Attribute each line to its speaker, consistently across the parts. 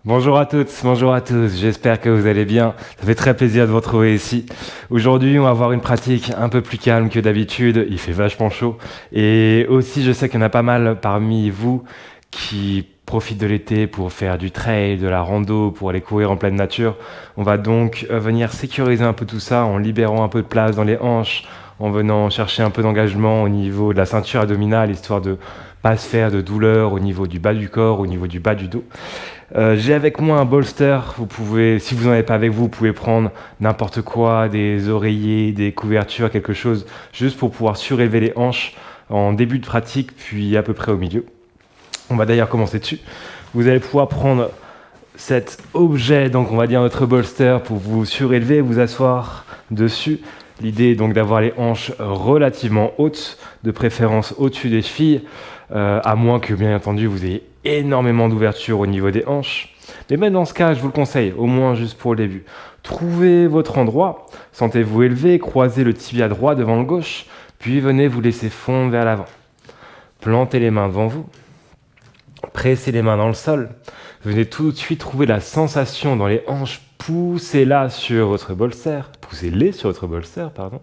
Speaker 1: Bonjour à toutes, bonjour à tous, j'espère que vous allez bien. Ça fait très plaisir de vous retrouver ici. Aujourd'hui, on va avoir une pratique un peu plus calme que d'habitude, il fait vachement chaud. Et aussi, je sais qu'il y en a pas mal parmi vous qui profitent de l'été pour faire du trail, de la rando, pour aller courir en pleine nature. On va donc venir sécuriser un peu tout ça en libérant un peu de place dans les hanches, en venant chercher un peu d'engagement au niveau de la ceinture abdominale, histoire de pas se faire de douleur au niveau du bas du corps, au niveau du bas du dos. J'ai avec moi un bolster. Vous pouvez, si vous n'en avez pas avec vous, vous pouvez prendre n'importe quoi, des oreillers, des couvertures, quelque chose, juste pour pouvoir surélever les hanches en début de pratique, puis à peu près au milieu. On va d'ailleurs commencer dessus. Vous allez pouvoir prendre cet objet, donc on va dire notre bolster, pour vous surélever, vous asseoir dessus. L'idée est donc d'avoir les hanches relativement hautes, de préférence au-dessus des chevilles, à moins que bien entendu vous ayez énormément d'ouverture au niveau des hanches. Mais même dans ce cas, je vous le conseille, au moins juste pour le début. Trouvez votre endroit, sentez-vous élevé, croisez le tibia droit devant le gauche, puis venez vous laisser fondre vers l'avant. Plantez les mains devant vous, pressez les mains dans le sol. Venez tout de suite trouver la sensation dans les hanches, poussez-les sur votre bolster, pardon.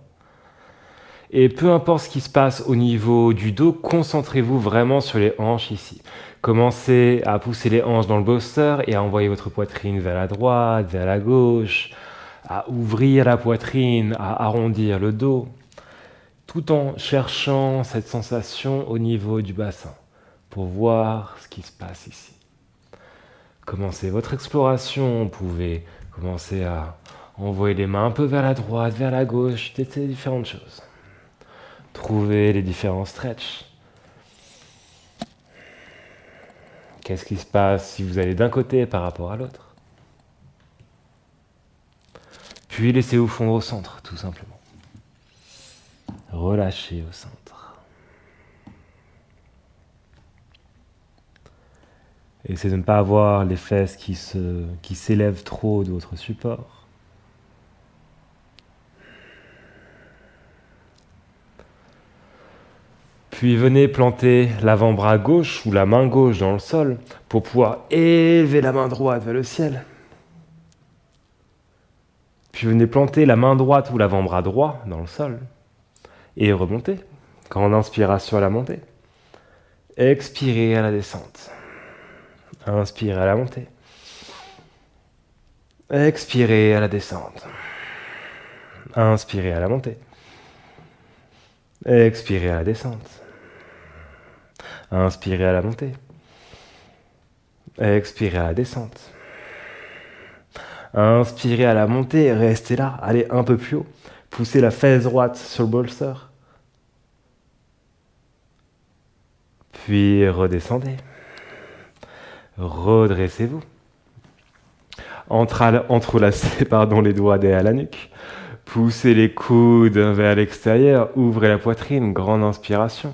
Speaker 1: Et peu importe ce qui se passe au niveau du dos, concentrez-vous vraiment sur les hanches ici. Commencez à pousser les hanches dans le bolster et à envoyer votre poitrine vers la droite, vers la gauche, à ouvrir la poitrine, à arrondir le dos, tout en cherchant cette sensation au niveau du bassin pour voir ce qui se passe ici. Commencez votre exploration, vous pouvez commencer à envoyer les mains un peu vers la droite, vers la gauche, tester différentes choses. Trouvez les différents stretches. Qu'est-ce qui se passe si vous allez d'un côté par rapport à l'autre? Puis laissez-vous fondre au centre, tout simplement. Relâchez au centre. Essayez de ne pas avoir les fesses qui s'élèvent trop de votre support. Puis venez planter l'avant-bras gauche ou la main gauche dans le sol pour pouvoir élever la main droite vers le ciel. Puis venez planter la main droite ou l'avant-bras droit dans le sol et remontez. Grande inspiration à la montée. Expirez à la descente. Inspirez à la montée. Expirez à la descente. Inspirez à la montée. Expirez à la descente. Inspirez à la montée. Expirez à la descente. Inspirez à la montée, restez là, allez un peu plus haut. Poussez la fesse droite sur le bolster. Puis redescendez. Redressez-vous. Entrelacez les doigts derrière la nuque. Poussez les coudes vers l'extérieur, ouvrez la poitrine, grande inspiration.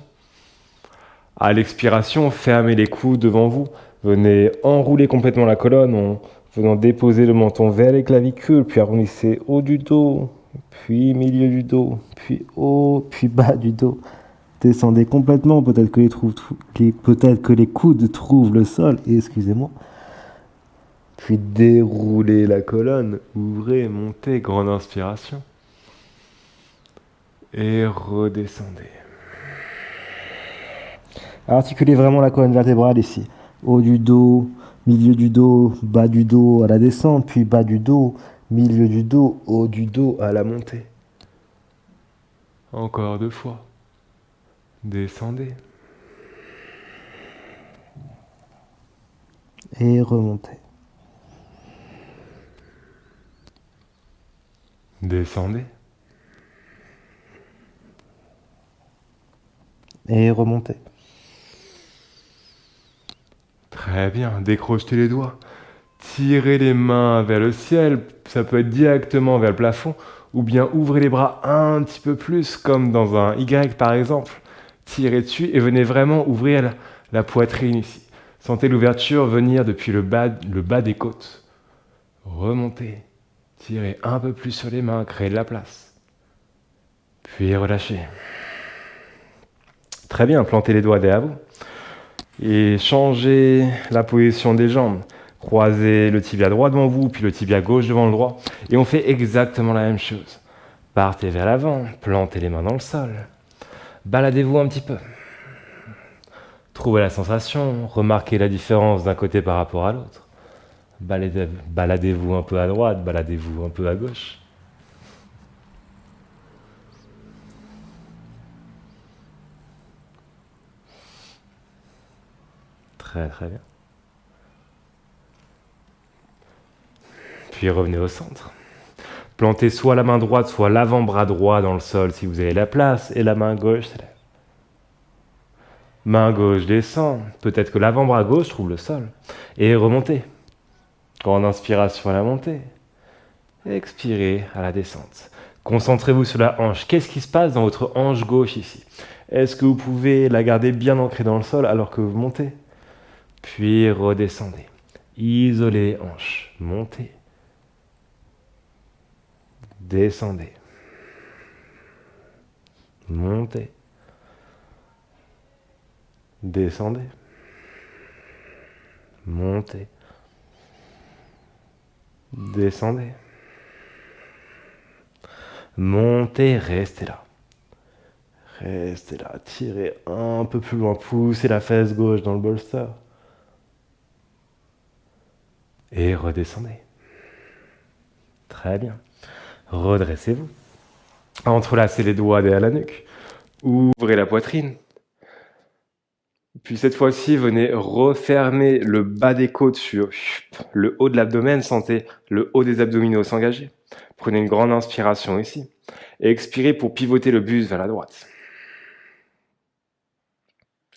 Speaker 1: À l'expiration, fermez les coudes devant vous. Venez enrouler complètement la colonne en venant déposer le menton vers les clavicules, puis arrondissez haut du dos, puis milieu du dos, puis haut, puis bas du dos. Descendez complètement, peut-être que les coudes trouvent le sol, excusez-moi. Puis déroulez la colonne, ouvrez, montez, grande inspiration. Et redescendez. Articulez vraiment la colonne vertébrale ici. Haut du dos, milieu du dos, bas du dos à la descente, puis bas du dos, milieu du dos, haut du dos à la montée. Encore 2 fois. Descendez. Et remontez. Descendez. Et remontez. Très bien, décrochez les doigts. Tirez les mains vers le ciel, ça peut être directement vers le plafond, ou bien ouvrez les bras un petit peu plus, comme dans un Y par exemple. Tirez dessus et venez vraiment ouvrir la poitrine ici. Sentez l'ouverture venir depuis le bas des côtes. Remontez. Tirez un peu plus sur les mains, créez de la place. Puis relâchez. Très bien, plantez les doigts derrière vous. Et changez la position des jambes. Croisez le tibia droit devant vous, puis le tibia gauche devant le droit. Et on fait exactement la même chose. Partez vers l'avant, plantez les mains dans le sol. Baladez-vous un petit peu. Trouvez la sensation, remarquez la différence d'un côté par rapport à l'autre. Baladez-vous un peu à droite, baladez-vous un peu à gauche. Très très bien. Puis revenez au centre. Plantez soit la main droite, soit l'avant-bras droit dans le sol si vous avez la place, et la main gauche s'élève. Main gauche descend, peut-être que l'avant-bras gauche trouve le sol. Et remontez. Grande inspiration à la montée. Expirez à la descente. Concentrez-vous sur la hanche. Qu'est-ce qui se passe dans votre hanche gauche ici? Est-ce que vous pouvez la garder bien ancrée dans le sol alors que vous montez? Puis redescendez. Isolez hanche. Montez. Descendez. Montez. Descendez. Montez. Descendez. Montez, restez là. Restez là, tirez un peu plus loin, poussez la fesse gauche dans le bolster. Et redescendez. Très bien. Redressez-vous. Entrelacez les doigts derrière la nuque. Ouvrez la poitrine. Puis cette fois-ci, venez refermer le bas des côtes sur le haut de l'abdomen. Sentez le haut des abdominaux s'engager. Prenez une grande inspiration ici. Et expirez pour pivoter le buste vers la droite.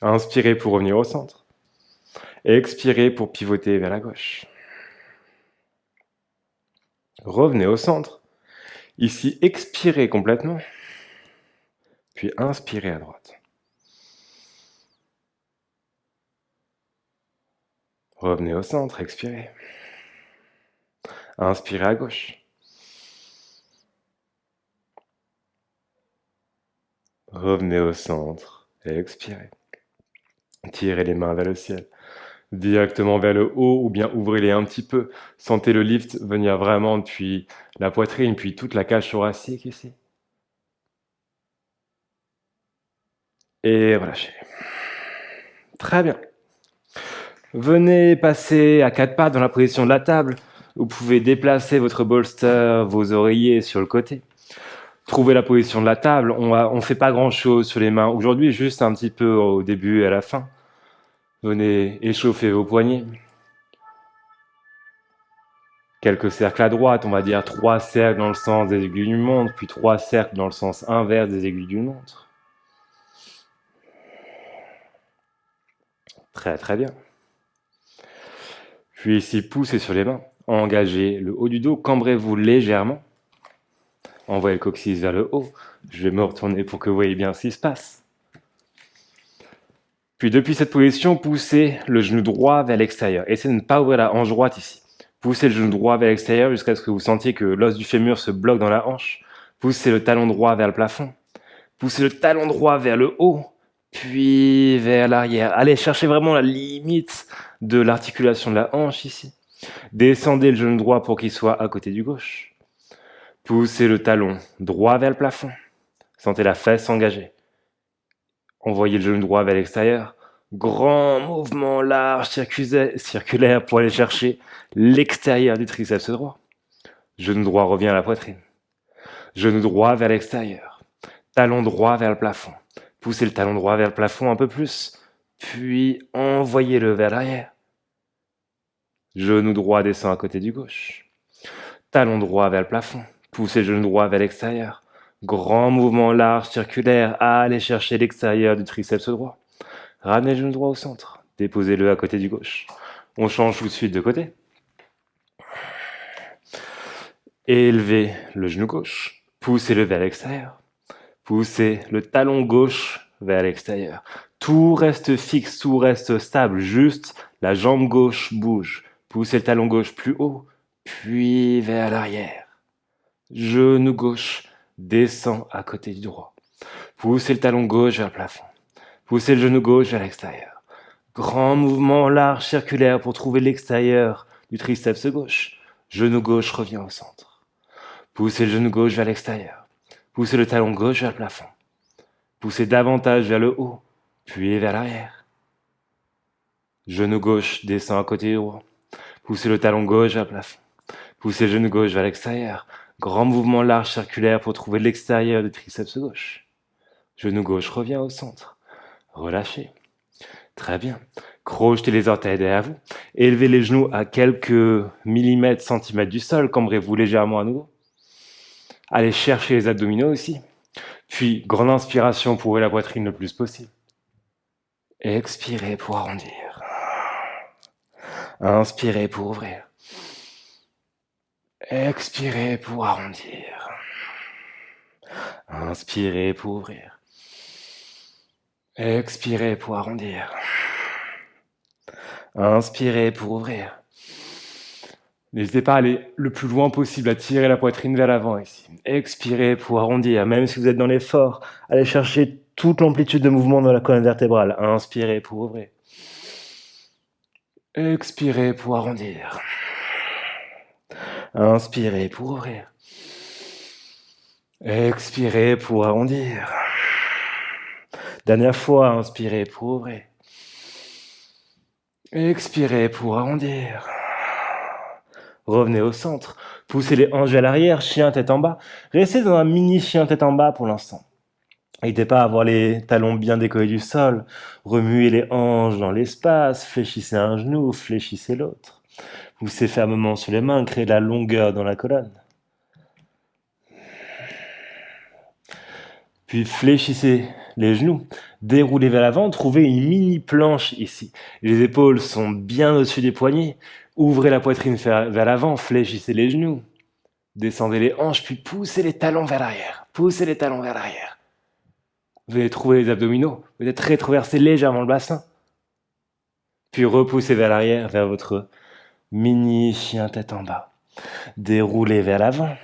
Speaker 1: Inspirez pour revenir au centre. Et expirez pour pivoter vers la gauche. Revenez au centre. Ici, expirez complètement. Puis inspirez à droite. Revenez au centre, expirez. Inspirez à gauche. Revenez au centre et expirez. Tirez les mains vers le ciel, directement vers le haut ou bien ouvrez-les un petit peu. Sentez le lift venir vraiment depuis la poitrine, puis toute la cage thoracique ici. Et relâchez. Très bien. Venez passer à quatre pattes dans la position de la table. Vous pouvez déplacer votre bolster, vos oreillers sur le côté. Trouvez la position de la table. On fait pas grand-chose sur les mains. Aujourd'hui, juste un petit peu au début et à la fin. Venez échauffer vos poignets. Quelques cercles à droite, on va dire 3 cercles dans le sens des aiguilles d'une montre, puis 3 cercles dans le sens inverse des aiguilles d'une montre. Très très bien. Puis ici, poussez sur les mains. Engagez le haut du dos, cambrez-vous légèrement. Envoyez le coccyx vers le haut. Je vais me retourner pour que vous voyez bien ce qui se passe. Puis depuis cette position, poussez le genou droit vers l'extérieur. Essayez de ne pas ouvrir la hanche droite ici. Poussez le genou droit vers l'extérieur jusqu'à ce que vous sentiez que l'os du fémur se bloque dans la hanche. Poussez le talon droit vers le plafond. Poussez le talon droit vers le haut, puis vers l'arrière. Allez chercher vraiment la limite de l'articulation de la hanche ici. Descendez le genou droit pour qu'il soit à côté du gauche. Poussez le talon droit vers le plafond. Sentez la fesse engagée. Envoyez le genou droit vers l'extérieur. Grand mouvement large, circulaire pour aller chercher l'extérieur du triceps droit. Genou droit revient à la poitrine. Genou droit vers l'extérieur. Talon droit vers le plafond. Poussez le talon droit vers le plafond un peu plus. Puis envoyez-le vers l'arrière. Genou droit descend à côté du gauche. Talon droit vers le plafond. Poussez le genou droit vers l'extérieur. Grand mouvement large, circulaire, allez chercher l'extérieur du triceps droit. Ramenez le genou droit au centre. Déposez-le à côté du gauche. On change tout de suite de côté. Élevez le genou gauche. Poussez-le vers l'extérieur. Poussez le talon gauche vers l'extérieur. Tout reste fixe, tout reste stable. Juste la jambe gauche bouge. Poussez le talon gauche plus haut, puis vers l'arrière. Genou gauche descend à côté du droit. Poussez le talon gauche vers le plafond. Poussez le genou gauche vers l'extérieur. Grand mouvement large circulaire pour trouver l'extérieur du triceps gauche. Genou gauche revient au centre. Poussez le genou gauche vers l'extérieur. Poussez le talon gauche vers le plafond. Poussez davantage vers le haut, puis vers l'arrière. Genou gauche descend à côté du droit. Poussez le talon gauche vers le plafond. Poussez le genou gauche vers l'extérieur. Grand mouvement large circulaire pour trouver l'extérieur du triceps gauche. Genou gauche revient au centre. Relâchez. Très bien. Crochetez les orteils derrière vous. Élevez les genoux à quelques millimètres, centimètres du sol. Cambrez-vous légèrement à nouveau. Allez chercher les abdominaux aussi. Puis, grande inspiration pour ouvrir la poitrine le plus possible. Expirez pour arrondir. Inspirez pour ouvrir. Expirez pour arrondir. Inspirez pour ouvrir. Expirez pour arrondir. Inspirez pour ouvrir. N'hésitez pas à aller le plus loin possible, à tirer la poitrine vers l'avant ici. Expirez pour arrondir, même si vous êtes dans l'effort. Allez chercher toute l'amplitude de mouvement dans la colonne vertébrale. Inspirez pour ouvrir. Expirez pour arrondir. Inspirez pour ouvrir. Expirez pour arrondir. Dernière fois, inspirez pour ouvrir. Expirez pour arrondir. Revenez au centre. Poussez les hanches vers l'arrière, chien tête en bas. Restez dans un mini chien tête en bas pour l'instant. N'hésitez pas à avoir les talons bien décollés du sol. Remuez les hanches dans l'espace. Fléchissez un genou, fléchissez l'autre. Poussez fermement sur les mains, créez de la longueur dans la colonne. Puis fléchissez les genoux, déroulez vers l'avant, trouvez une mini planche ici. Les épaules sont bien au-dessus des poignets. Ouvrez la poitrine vers l'avant, fléchissez les genoux. Descendez les hanches, puis poussez les talons vers l'arrière. Poussez les talons vers l'arrière. Vous allez trouver les abdominaux. Vous êtes rétroversez légèrement le bassin. Puis repoussez vers l'arrière, vers votre mini chien tête en bas. Déroulez vers l'avant.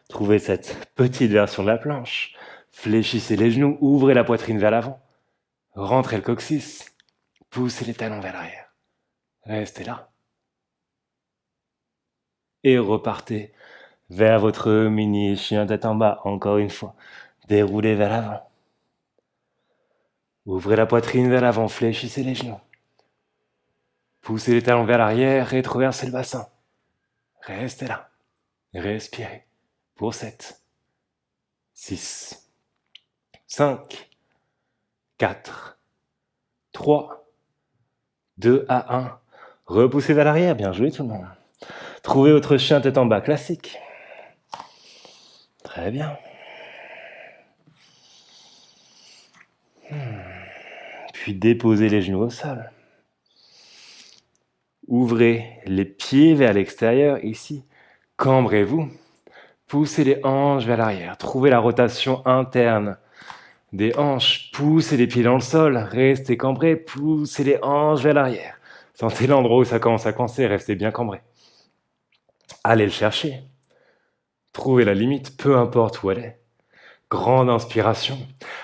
Speaker 1: Trouvez cette petite version de la planche. Fléchissez les genoux, ouvrez la poitrine vers l'avant. Rentrez le coccyx. Poussez les talons vers l'arrière. Restez là. Et repartez vers votre mini chien tête en bas, encore une fois. Déroulez vers l'avant. Ouvrez la poitrine vers l'avant, fléchissez les genoux. Poussez les talons vers l'arrière, rétroversez le bassin. Restez là. Respirez. Pour 7, 6, 5, 4, 3, 2 à 1. Repoussez vers l'arrière, bien joué tout le monde. Trouvez votre chien tête en bas, classique. Très bien. Puis déposez les genoux au sol. Ouvrez les pieds vers l'extérieur, ici. Cambrez-vous. Poussez les hanches vers l'arrière. Trouvez la rotation interne des hanches. Poussez les pieds dans le sol. Restez cambrés. Poussez les hanches vers l'arrière. Sentez l'endroit où ça commence à coincer. Restez bien cambrés. Allez le chercher. Trouvez la limite, peu importe où elle est. Grande inspiration.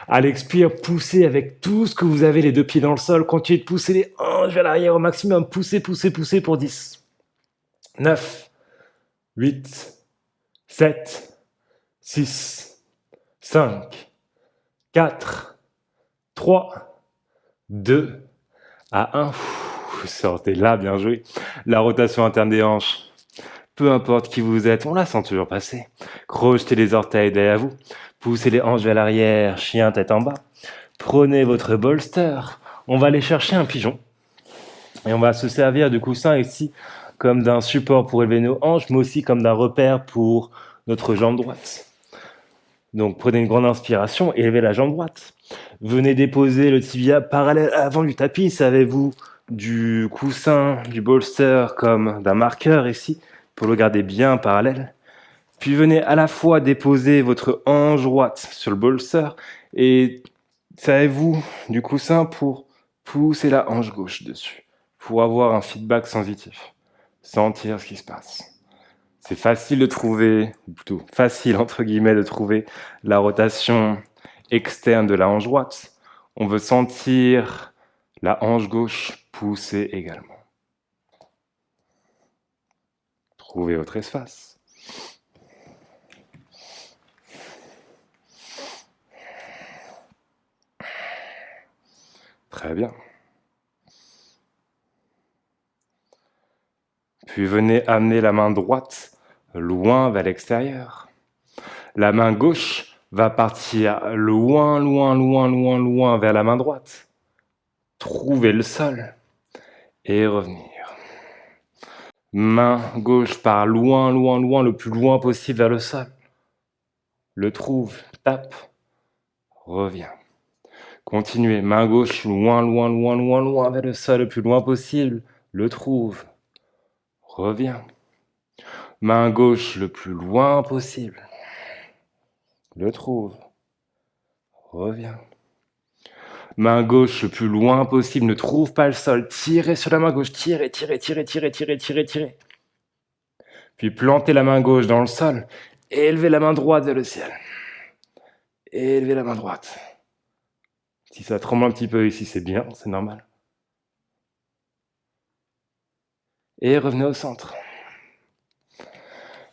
Speaker 1: À l'expire, poussez avec tout ce que vous avez, les deux pieds dans le sol. Continuez de pousser les hanches vers l'arrière au maximum. Poussez, poussez, poussez pour 10. 9, 8, 7, 6, 5, 4, 3, 2, à 1. Sortez là, bien joué. La rotation interne des hanches. Peu importe qui vous êtes, on la sent toujours passer. Crochetez les orteils derrière vous. Poussez les hanches vers l'arrière, chien tête en bas. Prenez votre bolster. On va aller chercher un pigeon. Et on va se servir du coussin ici comme d'un support pour élever nos hanches, mais aussi comme d'un repère pour notre jambe droite. Donc prenez une grande inspiration et élevez la jambe droite. Venez déposer le tibia parallèle à l'avant du tapis. Servez-vous du coussin, du bolster comme d'un marqueur ici pour le garder bien parallèle. Puis venez à la fois déposer votre hanche droite sur le bolster et servez-vous du coussin pour pousser la hanche gauche dessus, pour avoir un feedback sensitif, sentir ce qui se passe. C'est facile de trouver, ou plutôt facile entre guillemets de trouver la rotation externe de la hanche droite. On veut sentir la hanche gauche pousser également. Trouvez votre espace. Très bien. Puis venez amener la main droite loin vers l'extérieur. La main gauche va partir loin, loin, loin, loin, loin vers la main droite. Trouvez le sol et revenir. Main gauche part loin, loin, loin, le plus loin possible vers le sol. Le trouve, tape, revient. Continuez, main gauche loin, loin, loin, loin, loin vers le sol, le plus loin possible. Le trouve, revient. Main gauche le plus loin possible. Le trouve, revient. Main gauche le plus loin possible, ne trouve pas le sol. Tirez sur la main gauche, tirez, tirez, tirez, tirez, tirez, tirez, tirez. Puis plantez la main gauche dans le sol et élevez la main droite vers le ciel. Et élevez la main droite. Si ça tremble un petit peu ici, c'est bien, c'est normal. Et revenez au centre.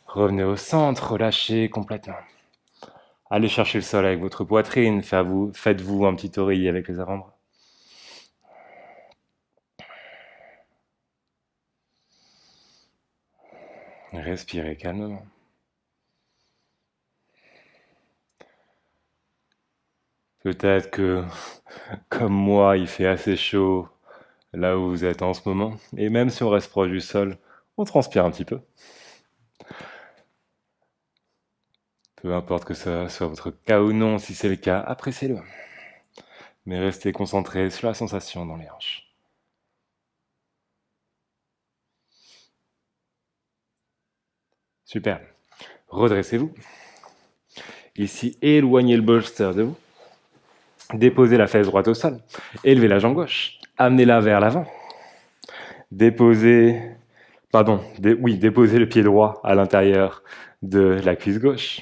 Speaker 1: Revenez au centre, relâchez complètement. Allez chercher le sol avec votre poitrine, faites-vous un petit oreiller avec les avant-bras. Respirez calmement. Peut-être que, comme moi, il fait assez chaud là où vous êtes en ce moment. Et même si on reste proche du sol, on transpire un petit peu. Peu importe que ça soit votre cas ou non, si c'est le cas, appréciez-le. Mais restez concentré sur la sensation dans les hanches. Super. Redressez-vous. Ici, éloignez le bolster de vous. Déposez la fesse droite au sol. Élevez la jambe gauche. Amenez-la vers l'avant. Déposez le pied droit à l'intérieur de la cuisse gauche.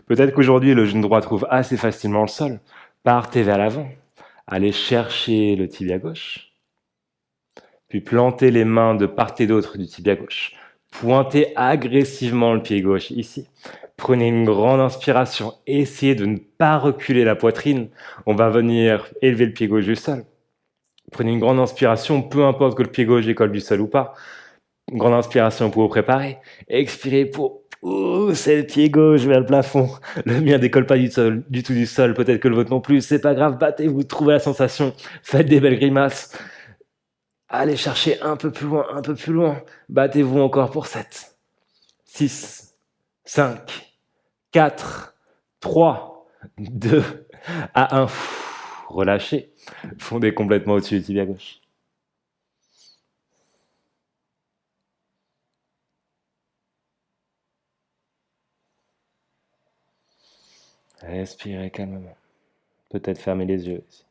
Speaker 1: Peut-être qu'aujourd'hui, le genou droit trouve assez facilement le sol. Partez vers l'avant. Allez chercher le tibia gauche. Puis plantez les mains de part et d'autre du tibia gauche. Pointez agressivement le pied gauche ici. Prenez une grande inspiration. Essayez de ne pas reculer la poitrine. On va venir élever le pied gauche du sol. Prenez une grande inspiration, peu importe que le pied gauche décolle du sol ou pas. Une grande inspiration pour vous préparer. Expirez pour pousser le pied gauche vers le plafond. Le mien décolle pas du tout du sol. Peut-être que le vôtre non plus. C'est pas grave. Battez-vous, trouvez la sensation. Faites des belles grimaces. Allez chercher un peu plus loin, un peu plus loin. Battez-vous encore pour 7, 6, 5, 4, 3, 2, à 1. Relâchez. Fondez complètement au-dessus du tibia gauche. Respirez calmement. Peut-être fermez les yeux ici.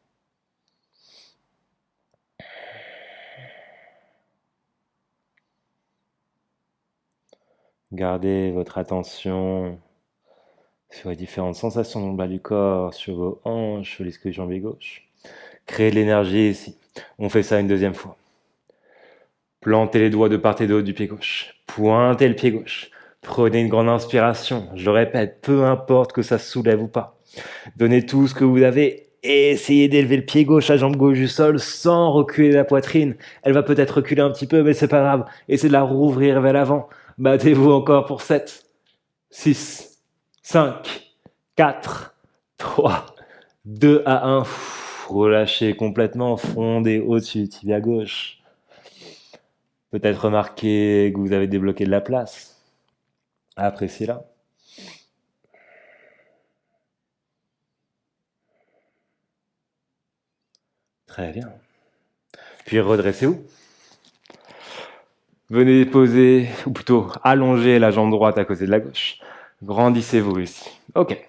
Speaker 1: Gardez votre attention sur les différentes sensations dans le bas du corps, sur vos hanches, sur l'ischio jambier gauche. Créez de l'énergie ici. On fait ça une deuxième fois. Plantez les doigts de part et d'autre du pied gauche. Pointez le pied gauche. Prenez une grande inspiration. Je le répète, peu importe que ça se soulève ou pas. Donnez tout ce que vous avez. Essayez d'élever le pied gauche, la jambe gauche du sol sans reculer la poitrine. Elle va peut-être reculer un petit peu, mais c'est pas grave. Essayez de la rouvrir vers l'avant. Battez-vous encore pour 7, 6, 5, 4, 3, 2 à 1. Relâchez complètement, fondez au-dessus du tibia gauche. Peut-être remarquez que vous avez débloqué de la place. Appréciez-la. Très bien. Puis redressez-vous. Venez poser, ou plutôt allonger la jambe droite à côté de la gauche. Grandissez-vous ici. Ok.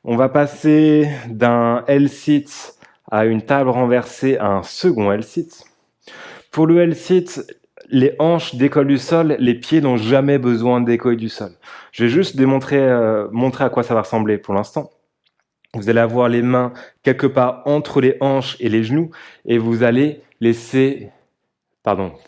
Speaker 1: On va passer d'un L-sit à une table renversée à un second L-sit. Pour le L-sit, les hanches décollent du sol, les pieds n'ont jamais besoin de décoller du sol. Je vais juste montrer à quoi ça va ressembler pour l'instant. Vous allez avoir les mains quelque part entre les hanches et les genoux et vous allez laisser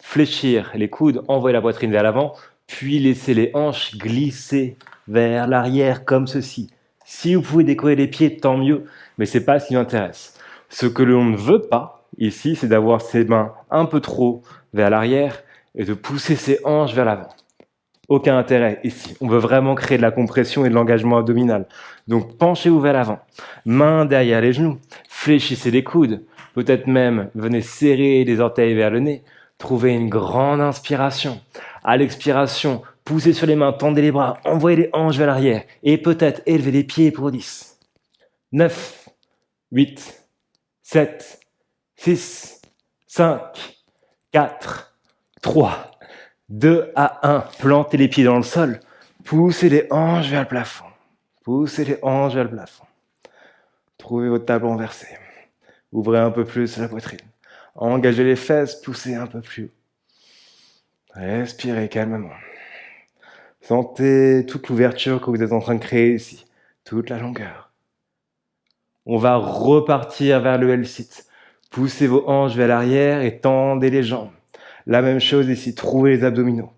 Speaker 1: fléchir les coudes, envoyer la poitrine vers l'avant, Puis laissez les hanches glisser vers l'arrière comme ceci. Si vous pouvez décoller les pieds, tant mieux, mais ce n'est pas ce qui m'intéresse. Ce que l'on ne veut pas ici, c'est d'avoir ses mains un peu trop vers l'arrière et de pousser ses hanches vers l'avant. Aucun intérêt ici. On veut vraiment créer de la compression et de l'engagement abdominal. Donc penchez-vous vers l'avant. Mains derrière les genoux. Fléchissez les coudes. Peut-être même venez serrer les orteils vers le nez. Trouvez une grande inspiration. À l'expiration, poussez sur les mains, tendez les bras, envoyez les hanches vers l'arrière. Et peut-être élevez les pieds pour 10. 9, 8, 7, 6, 5, 4, 3, 2 à 1, plantez les pieds dans le sol, poussez les hanches vers le plafond. Poussez les hanches vers le plafond. Trouvez votre table renversée. Ouvrez un peu plus la poitrine. Engagez les fesses, poussez un peu plus haut. Respirez calmement. Sentez toute l'ouverture que vous êtes en train de créer ici, toute la longueur. On va repartir vers le L-sit. Poussez vos hanches vers l'arrière et tendez les jambes. La même chose ici, trouvez les abdominaux.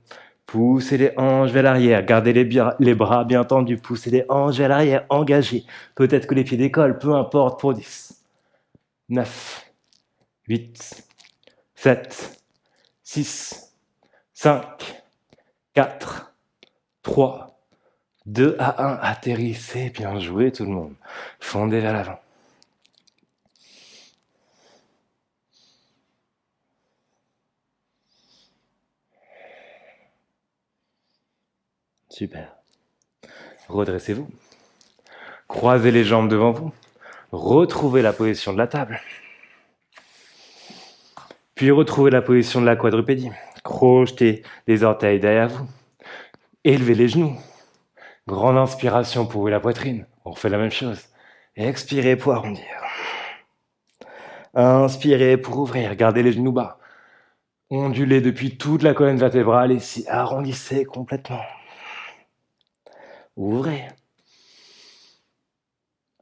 Speaker 1: Poussez les hanches vers l'arrière, gardez les bras bien tendus, poussez les hanches vers l'arrière, engagez. Peut-être que les pieds décollent, peu importe, pour 10. 9, 8, 7, 6, 5, 4, 3, 2 à 1. Atterrissez, bien joué tout le monde. Fondez vers l'avant. Super. Redressez-vous. Croisez les jambes devant vous. Retrouvez la position de la table. Puis retrouvez la position de la quadrupédie. Crochetez les orteils derrière vous. Élevez les genoux. Grande inspiration pour ouvrir la poitrine. On refait la même chose. Expirez pour arrondir. Inspirez pour ouvrir. Gardez les genoux bas. Ondulez depuis toute la colonne vertébrale ici. Arrondissez complètement. Ouvrez.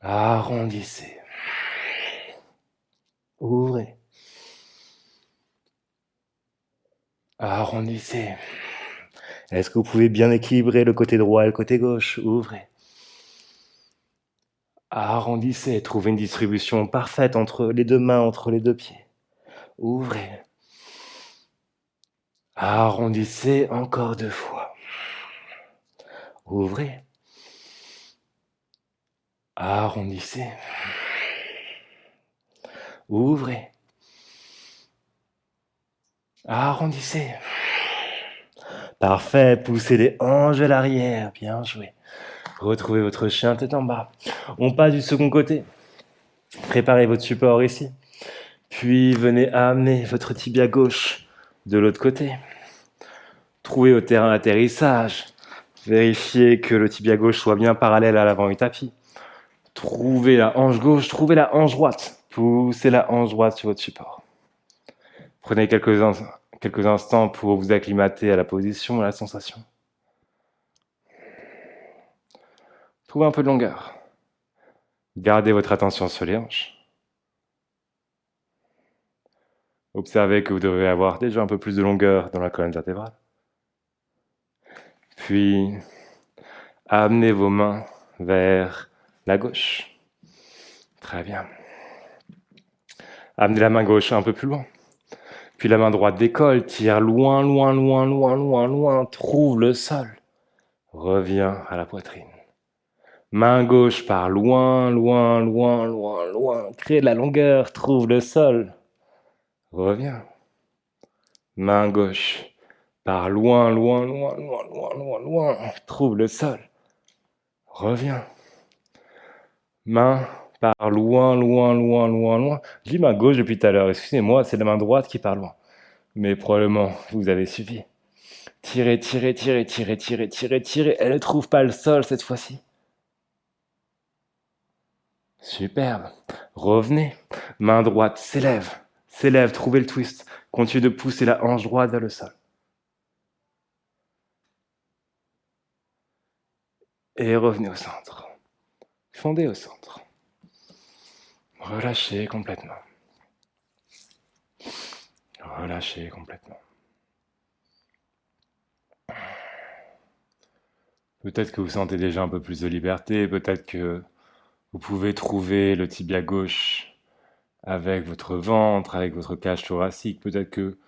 Speaker 1: Arrondissez. Ouvrez. Arrondissez. Est-ce que vous pouvez bien équilibrer le côté droit et le côté gauche? Ouvrez. Arrondissez. Trouvez une distribution parfaite entre les deux mains, entre les deux pieds. Ouvrez. Arrondissez encore 2 fois. Ouvrez. Arrondissez. Ouvrez. Arrondissez. Parfait, poussez les hanches à l'arrière, bien joué. Retrouvez votre chien tête en bas. On passe du second côté. Préparez votre support ici. Puis venez amener votre tibia gauche de l'autre côté. Trouvez au terrain d'atterrissage. Vérifiez que le tibia gauche soit bien parallèle à l'avant du tapis. Trouvez la hanche gauche, trouvez la hanche droite. Poussez la hanche droite sur votre support. Prenez quelques instants pour vous acclimater à la position, à la sensation. Trouvez un peu de longueur. Gardez votre attention sur les hanches. Observez que vous devez avoir déjà un peu plus de longueur dans la colonne vertébrale. Puis, amenez vos mains vers la gauche. Très bien. Amenez la main gauche un peu plus loin. Puis la main droite décolle, tire loin, loin, loin, loin, loin, loin, trouve le sol. Reviens à la poitrine. Main gauche part loin, loin, loin, loin, loin. Crée de la longueur, trouve le sol. Reviens. Main gauche part loin, loin, loin, loin, loin, loin, loin. Trouve le sol. Reviens. Main part loin, loin, loin, loin, loin. Je dis main gauche depuis tout à l'heure. Excusez-moi, c'est la main droite qui part loin. Mais probablement, vous avez suivi. Tirez, tirez, tirez, tirez, tirez, tirez, tirez. Elle ne trouve pas le sol cette fois-ci. Superbe. Revenez. Main droite s'élève. S'élève, trouvez le twist. Continuez de pousser la hanche droite vers le sol. Et revenez au centre. Fondez au centre. Relâchez complètement. Relâchez complètement. Peut-être que vous sentez déjà un peu plus de liberté, peut-être que vous pouvez trouver le tibia gauche avec votre ventre, avec votre cage thoracique, peut-être que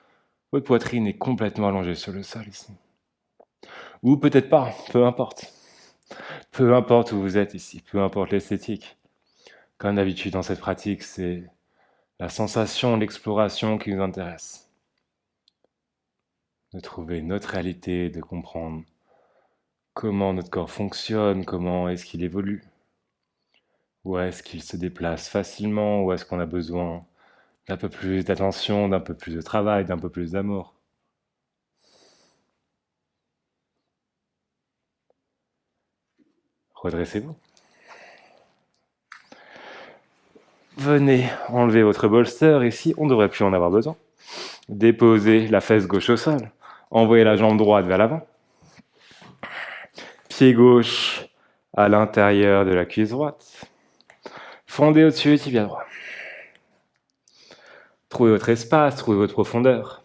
Speaker 1: votre poitrine est complètement allongée sur le sol ici. Ou peut-être pas, peu importe. Peu importe où vous êtes ici, peu importe l'esthétique. Comme d'habitude dans cette pratique, c'est la sensation, l'exploration qui nous intéresse. De trouver notre réalité, de comprendre comment notre corps fonctionne, comment est-ce qu'il évolue. Où est-ce qu'il se déplace facilement, où est-ce qu'on a besoin d'un peu plus d'attention, d'un peu plus de travail, d'un peu plus d'amour. Redressez-vous. Venez enlever votre bolster, ici on ne devrait plus en avoir besoin. Déposez la fesse gauche au sol. Envoyez la jambe droite vers l'avant. Pied gauche à l'intérieur de la cuisse droite. Fondez au-dessus du tibia droit. Trouvez votre espace, trouvez votre profondeur.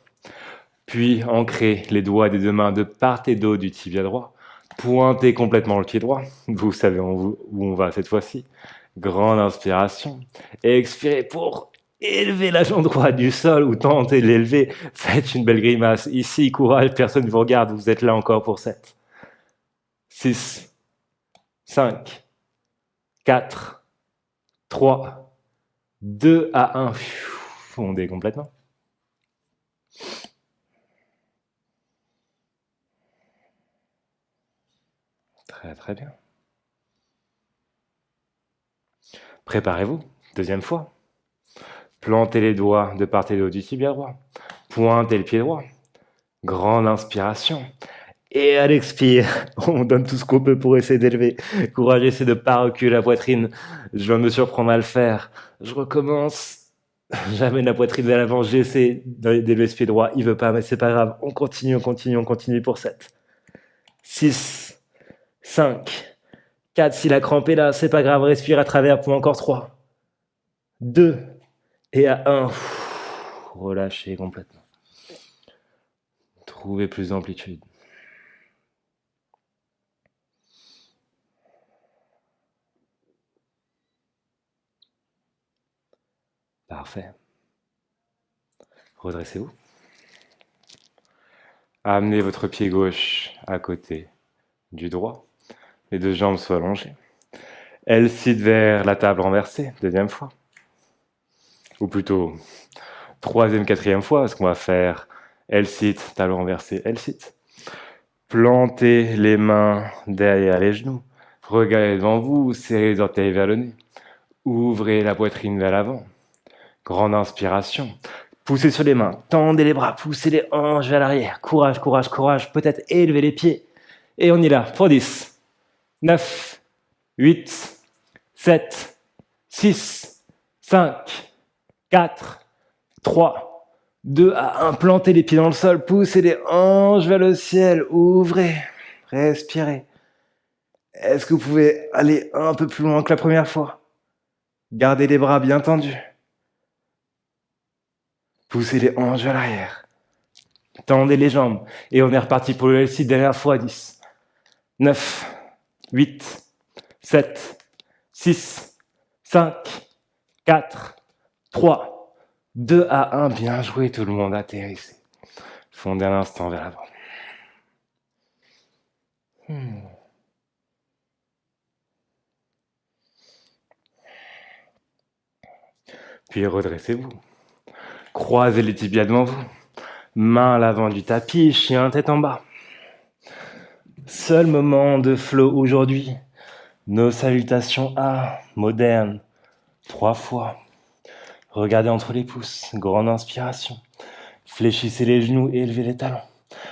Speaker 1: Puis ancrez les doigts des deux mains de part et d'autre du tibia droit. Pointez complètement le pied droit. Vous savez où on va cette fois-ci. Grande inspiration. Et expirez pour élever la jambe droite du sol ou tentez de l'élever. Faites une belle grimace. Ici, courage, personne ne vous regarde. Vous êtes là encore pour 7, 6, 5, 4, 3, 2 à 1. Fondez complètement. Très très bien. Préparez-vous, deuxième fois. Plantez les doigts de part et d'autre du tibia droit. Pointez le pied droit. Grande inspiration. Et à l'expire, on donne tout ce qu'on peut pour essayer d'élever. Courage, essayez de ne pas reculer la poitrine. Je vais me surprendre à le faire. Je recommence. J'amène la poitrine vers l'avant. J'essaie d'élever ce pied droit. Il veut pas, mais c'est pas grave. On continue, on continue, on continue pour 7, 6, 5, 4. Si la crampe est là, c'est pas grave. Respire à travers pour encore 3, 2 et à 1. Relâchez complètement. Trouvez plus d'amplitude. Parfait. Redressez-vous. Amenez votre pied gauche à côté du droit. Les deux jambes soient allongées. L-sit vers la table renversée, deuxième fois. Ou plutôt, troisième, quatrième fois, parce qu'on va faire L-sit, table renversée, L-sit. Plantez les mains derrière les genoux. Regardez devant vous, serrez les orteils vers le nez. Ouvrez la poitrine vers l'avant. Grande inspiration. Poussez sur les mains, tendez les bras, poussez les hanches vers l'arrière. Courage, courage, courage. Peut-être élevez les pieds. Et on y est là pour 10, 9, 8, 7, 6, 5, 4, 3, 2 à 1. Plantez les pieds dans le sol, poussez les hanches vers le ciel. Ouvrez, respirez. Est-ce que vous pouvez aller un peu plus loin que la première fois? Gardez les bras bien tendus. Poussez les hanches vers l'arrière. Tendez les jambes. Et on est reparti pour le L6, dernière fois. 10, 9, 8, 7, 6, 5, 4, 3, 2 à 1. Bien joué tout le monde, atterrissez. Fondez un instant vers l'avant. Puis redressez-vous. Croisez les tibias devant vous. Main à l'avant du tapis, chien tête en bas. Seul moment de flow aujourd'hui. Nos salutations A, modernes. 3 fois. Regardez entre les pouces. Grande inspiration. Fléchissez les genoux et élevez les talons.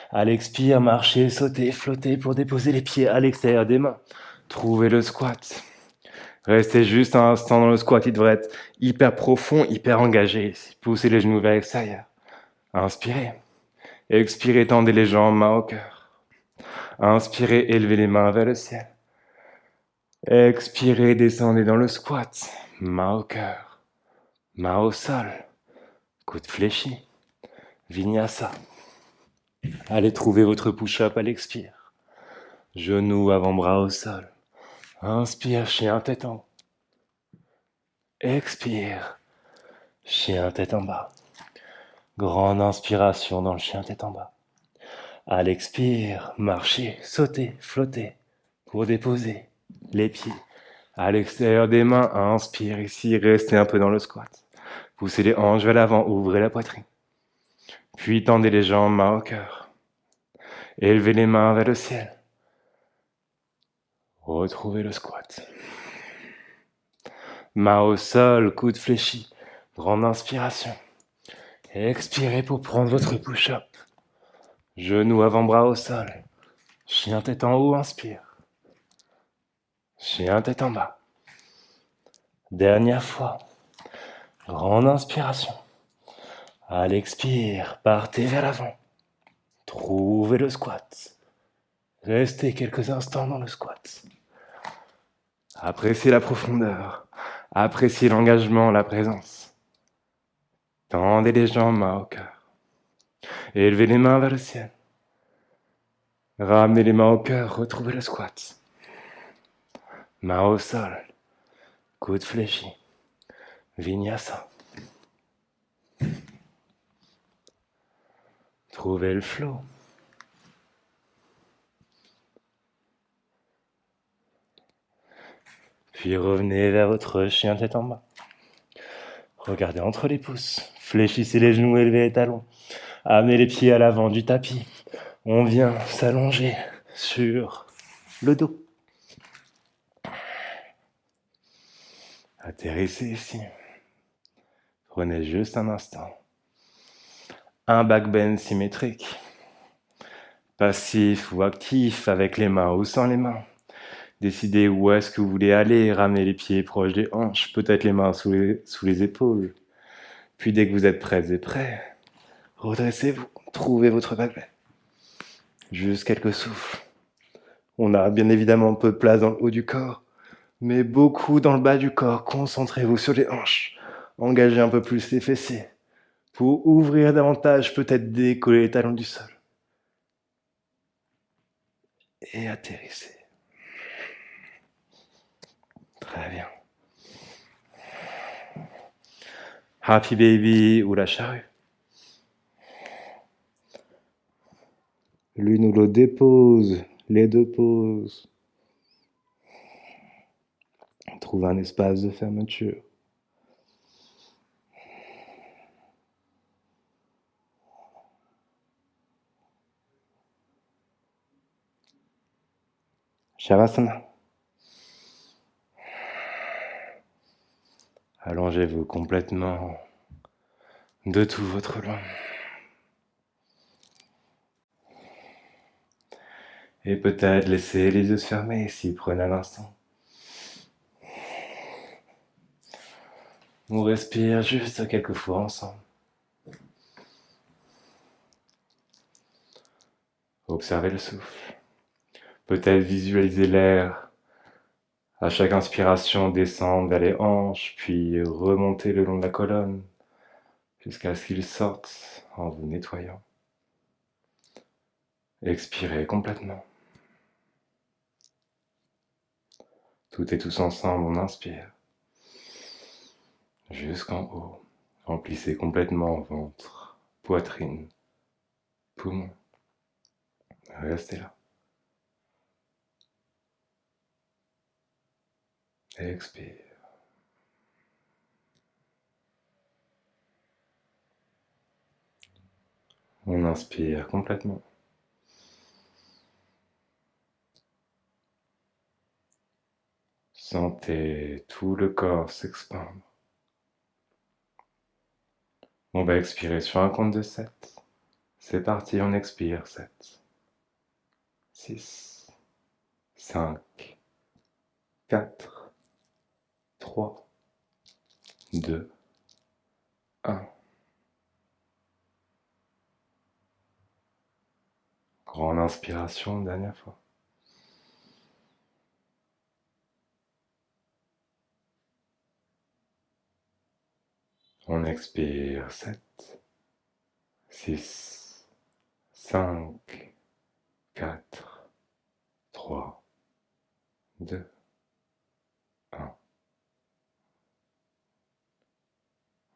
Speaker 1: À l'expire, marchez, sautez, flottez pour déposer les pieds à l'extérieur des mains. Trouvez le squat. Restez juste un instant dans le squat. Il devrait être hyper profond, hyper engagé. Poussez les genoux vers l'extérieur. Inspirez. Expirez, tendez les jambes, main au cœur. Inspirez, élevez les mains vers le ciel. Expirez, descendez dans le squat. Main au cœur. Main au sol. Coude fléchi. Vinyasa. Allez trouver votre push-up à l'expire. Genoux avant-bras au sol. Inspire, chien tête en haut. Expire, chien tête en bas. Grande inspiration dans le chien tête en bas. À l'expire, marchez, sautez, flottez pour déposer les pieds à l'extérieur des mains. Inspire ici, restez un peu dans le squat. Poussez les hanches vers l'avant, ouvrez la poitrine. Puis tendez les jambes, main au cœur. Élevez les mains vers le ciel. Retrouvez le squat. Main au sol, coude fléchi. Grande inspiration. Expirez pour prendre votre push-up. Genoux avant-bras au sol. Chien tête en haut, inspire. Chien tête en bas. Dernière fois. Grande inspiration. À l'expire, partez vers l'avant. Trouvez le squat. Restez quelques instants dans le squat. Appréciez la profondeur. Appréciez l'engagement, la présence. Tendez les jambes, main au cœur. Élevez les mains vers le ciel. Ramenez les mains au cœur, retrouvez le squat. Main au sol. Coude fléchi. Vinyasa. Trouvez le flow. Puis revenez vers votre chien tête en bas. Regardez entre les pouces. Fléchissez les genoux, élevez les talons. Amenez les pieds à l'avant du tapis. On vient s'allonger sur le dos. Atterrissez ici. Prenez juste un instant. Un back bend symétrique. Passif ou actif, avec les mains ou sans les mains. Décidez où est-ce que vous voulez aller. Ramenez les pieds proches des hanches, peut-être les mains sous les épaules. Puis dès que vous êtes prêts et prêts, redressez-vous, trouvez votre back bend. Juste quelques souffles. On a bien évidemment peu de place dans le haut du corps, mais beaucoup dans le bas du corps. Concentrez-vous sur les hanches. Engagez un peu plus les fessiers pour ouvrir davantage, peut-être décoller les talons du sol. Et atterrissez. Très bien. Happy baby ou la charrue. L'une ou l'autre dépose, les deux posent. Trouve un espace de fermeture. Shavasana. Allongez-vous complètement de tout votre long. Et peut-être laissez les yeux se fermer si prenez un instant. On respire juste quelques fois ensemble. Observez le souffle. Peut-être visualisez l'air à chaque inspiration descendre vers les hanches, puis remonter le long de la colonne jusqu'à ce qu'il sorte en vous nettoyant. Expirez complètement. Tout et tous ensemble, on inspire. Jusqu'en haut. Remplissez complètement ventre, poitrine, poumon. Restez là. Expire. On inspire complètement. Sentez tout le corps s'expandre. On va expirer sur un compte de 7. C'est parti, on expire. 7, 6, 5, 4, 3, 2, 1. Grande inspiration, dernière fois. On expire. 7, 6, 5, 4, 3, 2, 1.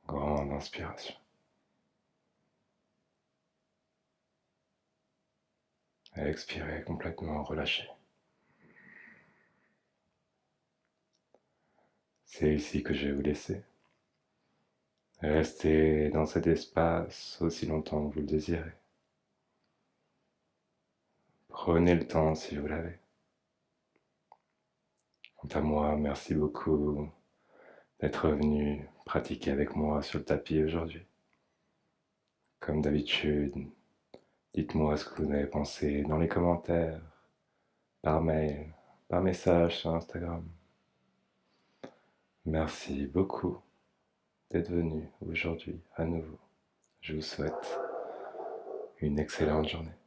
Speaker 1: Grande inspiration. Expirez complètement relâché. C'est ici que je vais vous laisser. Restez dans cet espace aussi longtemps que vous le désirez. Prenez le temps si vous l'avez. Quant à moi, merci beaucoup d'être venu pratiquer avec moi sur le tapis aujourd'hui. Comme d'habitude, dites-moi ce que vous en avez pensé dans les commentaires, par mail, par message sur Instagram. Merci beaucoup d'être venu aujourd'hui à nouveau. Je vous souhaite une excellente journée.